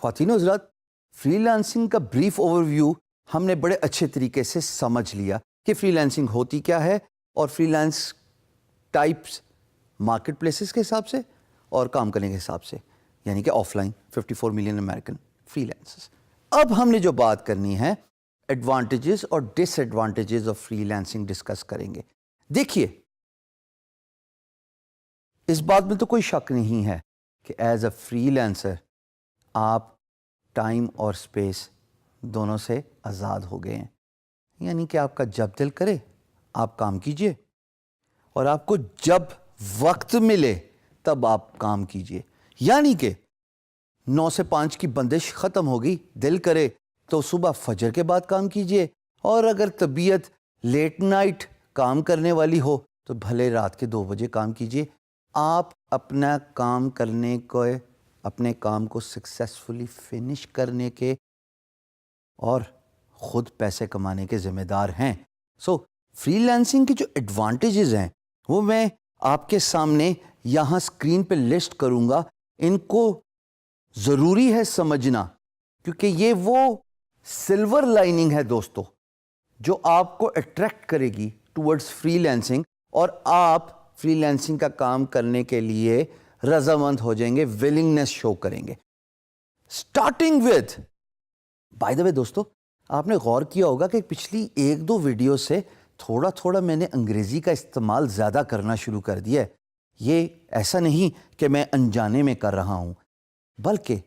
خواتین و حضرات، فری لانسنگ کا بریف اوور ویو ہم نے بڑے اچھے طریقے سے سمجھ لیا کہ فری لانسنگ ہوتی کیا ہے اور free lance types market places کے حساب سے اور کام کرنے کے حساب سے، یعنی کہ offline 54 million American freelancers. اب ہم نے جو بات کرنی ہے ایڈوانٹیجز اور disadvantages of freelancing discuss کریں گے۔ دیکھیے، اس بات میں تو کوئی شک نہیں ہے کہ ایز اے فری لانسر آپ ٹائم اور اسپیس دونوں سے آزاد ہو گئے ہیں، یعنی کہ آپ کا جب دل کرے آپ کام کیجئے اور آپ کو جب وقت ملے تب آپ کام کیجئے، یعنی کہ 9 سے 5 کی بندش ختم ہوگی، دل کرے تو صبح فجر کے بعد کام کیجئے، اور اگر طبیعت لیٹ نائٹ کام کرنے والی ہو تو بھلے رات کے 2 بجے کام کیجئے۔ آپ اپنا کام کرنے کو، اپنے کام کو سکسیسفلی فنش کرنے کے اور خود پیسے کمانے کے ذمہ دار ہیں۔ سو فری لانسنگ کی جو ایڈوانٹیجز ہیں وہ میں آپ کے سامنے یہاں اسکرین پہ لسٹ کروں گا، ان کو ضروری ہے سمجھنا، کیونکہ یہ وہ سلور لائننگ ہے دوستو جو آپ کو اٹریکٹ کرے گی ٹورڈز فری لانسنگ، اور آپ فری لانسنگ کا کام کرنے کے لیے رضامند ہو جائیں گے، ولنگنس شو کریں گے۔ اسٹارٹنگ وتھ، بائی دا وے دوستو، آپ نے غور کیا ہوگا کہ پچھلی 1-2 ویڈیو سے تھوڑا تھوڑا میں نے انگریزی کا استعمال زیادہ کرنا شروع کر دیا ہے۔ یہ ایسا نہیں کہ میں انجانے میں کر رہا ہوں، بلکہ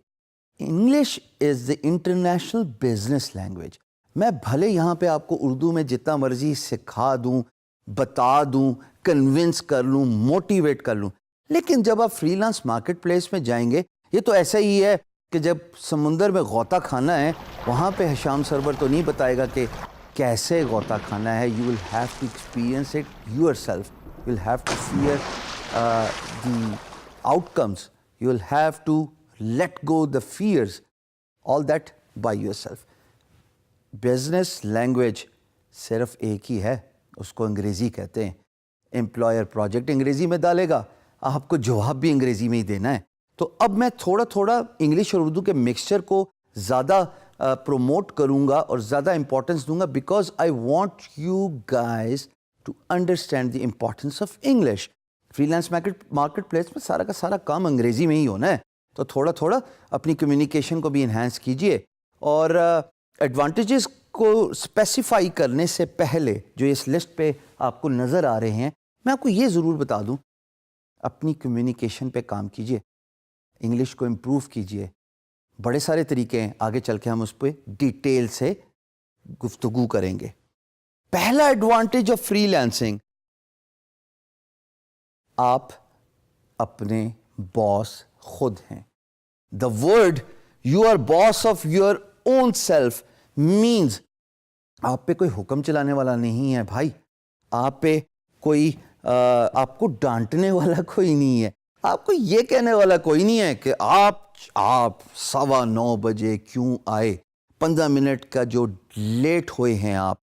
English is the international business language. میں بھلے یہاں پہ آپ کو اردو میں جتنا مرضی سکھا دوں، بتا دوں، کنونس کر لوں، موٹیویٹ کر لوں، لیکن جب آپ فری لانس مارکیٹ پلیس میں جائیں گے، یہ تو ایسا ہی ہے کہ جب سمندر میں غوطہ کھانا ہے، وہاں پہ ہشام سرور تو نہیں بتائے گا کہ کیسے غوطہ کھانا ہے۔ You will have to experience it yourself, you will have to fear the outcomes, you will have to let go the fears, all that by yourself. Business language صرف ایک ہی ہے، اس کو انگریزی کہتے ہیں۔ Employer project انگریزی میں ڈالے گا، آپ کو جواب بھی انگریزی میں ہی دینا ہے۔ تو اب میں تھوڑا تھوڑا انگلش اور اردو کے مکسچر کو زیادہ پروموٹ کروں گا اور زیادہ امپورٹنس دوں گا، because I want you guys to understand the importance of English. Freelance marketplace میں سارا کا سارا کام انگریزی میں ہی ہونا ہے، تو تھوڑا تھوڑا اپنی کمیونیکیشن کو بھی انہینس کیجئے۔ اور ایڈوانٹیجز کو اسپیسیفائی کرنے سے پہلے جو اس لسٹ پہ آپ کو نظر آ رہے ہیں، میں آپ کو یہ ضرور بتا دوں، اپنی کمیونیکیشن پہ کام کیجئے، انگلش کو امپروو کیجئے۔ بڑے سارے طریقے ہیں، آگے چل کے ہم اس پہ ڈیٹیل سے گفتگو کریں گے۔ پہلا ایڈوانٹیج آف فری لانسنگ، آپ اپنے باس خود ہیں۔ The word you are boss of your own self means آپ پہ کوئی حکم چلانے والا نہیں ہے بھائی، آپ پہ کوئی آپ کو ڈانٹنے والا کوئی نہیں ہے، آپ کو یہ کہنے والا کوئی نہیں ہے کہ آپ 9:15 بجے کیوں آئے، 15 منٹ کا جو لیٹ ہوئے ہیں آپ،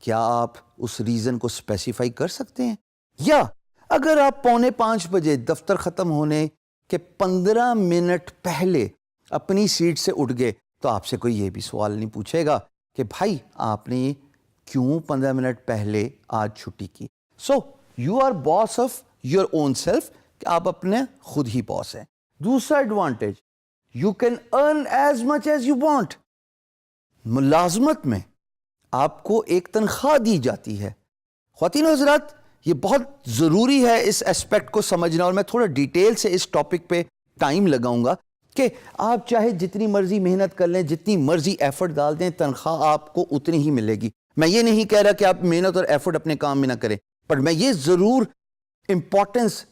کیا آپ اس ریزن کو اسپیسیفائی کر سکتے ہیں؟ یا اگر آپ 4:45 بجے دفتر ختم ہونے کے 15 منٹ پہلے اپنی سیٹ سے اٹھ گئے، تو آپ سے کوئی یہ بھی سوال نہیں پوچھے گا کہ بھائی آپ نے کیوں 15 منٹ پہلے آج چھٹی کی۔ So you are boss of your own self, کہ آپ اپنے خود ہی باس ہیں۔ دوسرا advantage, you can earn as much as you want. ملازمت میں آپ کو ایک تنخواہ دی جاتی ہے۔ خواتین و حضرات، یہ بہت ضروری ہے اس ایسپیکٹ کو سمجھنا، اور میں تھوڑا ڈیٹیل سے اس ٹاپک پہ ٹائم لگاؤں گا کہ آپ چاہے جتنی مرضی محنت کر لیں، جتنی مرضی ایفرٹ ڈال دیں، تنخواہ آپ کو اتنی ہی ملے گی۔ میں یہ نہیں کہہ رہا کہ آپ محنت اور ایفرٹ اپنے کام میں نہ کریں، پر میں یہ ضرور امپورٹنس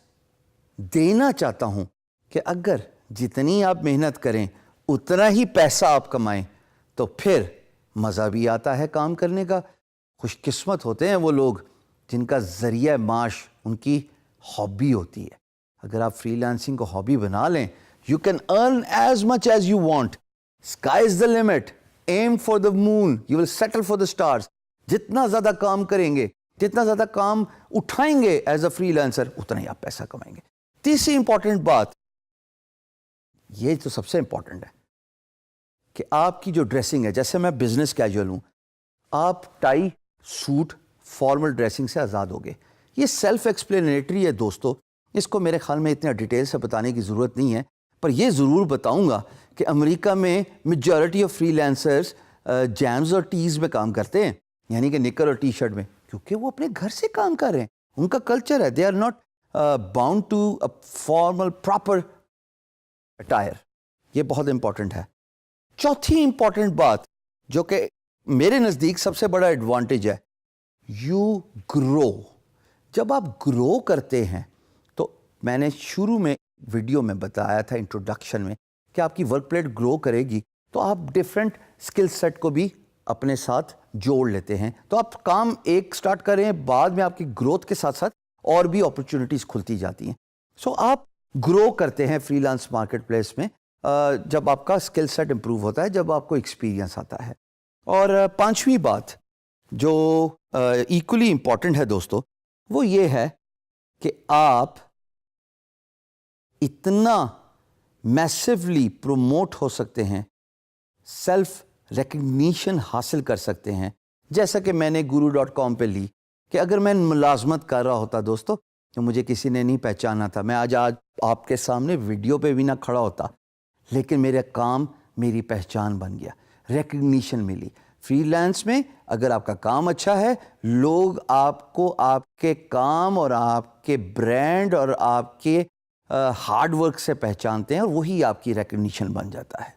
دینا چاہتا ہوں کہ اگر جتنی آپ محنت کریں اتنا ہی پیسہ آپ کمائیں تو پھر مزہ بھی آتا ہے کام کرنے کا۔ خوش قسمت ہوتے ہیں وہ لوگ جن کا ذریعہ معاش ان کی ہابی ہوتی ہے۔ اگر آپ فری لانسنگ کو ہابی بنا لیں، you can earn as much as you want. Sky is the limit. Aim for the moon. You will settle for the stars. جتنا زیادہ کام کریں گے، جتنا زیادہ کام اٹھائیں گے ایز اے فری لانسر، اتنا ہی آپ پیسہ کمائیں گے۔ تیسری امپورٹنٹ بات، یہ تو سب سے امپورٹنٹ ہے، کہ آپ کی جو ڈریسنگ ہے, جیسے میں بزنس کیجول ہوں, آپ ٹائی سوٹ فارمل ڈریسنگ سے آزاد ہو گئے. یہ سیلف ایکسپلینیٹری ہے دوستو, اس کو میرے خیال میں اتنا ڈیٹیل سے بتانے کی ضرورت نہیں ہے, پر یہ ضرور بتاؤں گا کہ امریکہ میں majority of free lancers James اور ٹیز میں کام کرتے ہیں, یعنی کہ نکر اور ٹی شرٹ میں, کیونکہ وہ اپنے گھر سے کام کر رہے ہیں, ان کا کلچر ہے, they are not bound to a formal proper attire. یہ بہت امپورٹنٹ ہے. چوتھی امپورٹنٹ بات جو کہ میرے نزدیک سب سے بڑا ایڈوانٹیج ہے, یو گرو. جب آپ گرو کرتے ہیں تو میں نے شروع میں ویڈیو میں بتایا تھا انٹروڈکشن میں کہ آپ کی ورک پلیٹ گرو کرے گی تو آپ ڈفرینٹ اسکل سیٹ کو بھی اپنے ساتھ جوڑ لیتے ہیں. تو آپ کام ایک سٹارٹ کریں, بعد میں آپ کی گروتھ کے ساتھ ساتھ اور بھی اپرچونٹیز کھلتی جاتی ہیں. سو آپ گرو کرتے ہیں فری لانس مارکیٹ پلیس میں جب آپ کا اسکل سیٹ امپروو ہوتا ہے, جب آپ کو ایکسپیرینس آتا ہے. اور پانچویں بات جو ایکولی امپورٹنٹ ہے دوستو, وہ یہ ہے کہ آپ اتنا میسیولی پروموٹ ہو سکتے ہیں, سیلف ریکگنیشن حاصل کر سکتے ہیں, جیسا کہ میں نے guru.com پہ لی کہ اگر میں ملازمت کر رہا ہوتا دوستو کہ مجھے کسی نے نہیں پہچانا تھا, میں آج آپ کے سامنے ویڈیو پہ بھی نہ کھڑا ہوتا, لیکن میرا کام میری پہچان بن گیا, ریکگنیشن ملی. فری لانس میں اگر آپ کا کام اچھا ہے, لوگ آپ کو آپ کے کام اور آپ کے برانڈ اور آپ کے ہارڈ ورک سے پہچانتے ہیں, اور وہی آپ کی ریکگنیشن بن جاتا ہے.